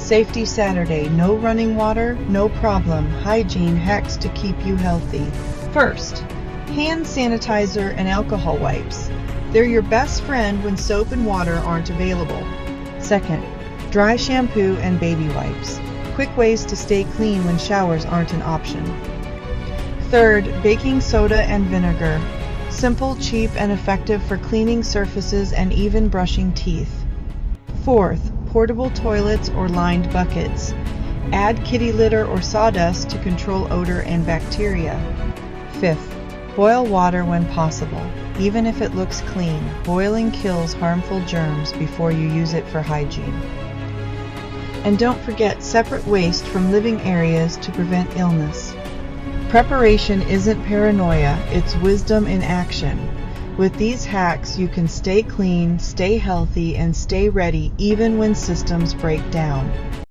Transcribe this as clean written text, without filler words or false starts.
Safety Saturday, no running water, no problem. Hygiene hacks to keep you healthy. First, hand sanitizer and alcohol wipes. They're your best friend when soap and water aren't available. Second, dry shampoo and baby wipes. Quick ways to stay clean when showers aren't an option. Third, baking soda and vinegar. Simple, cheap, and effective for cleaning surfaces and even brushing teeth. Fourth, portable toilets or lined buckets. Add kitty litter or sawdust to control odor and bacteria. Fifth, boil water when possible. Even if it looks clean, boiling kills harmful germs before you use it for hygiene. And don't forget separate waste from living areas to prevent illness. Preparation isn't paranoia, it's wisdom in action. With these hacks, you can stay clean, stay healthy, and stay ready even when systems break down.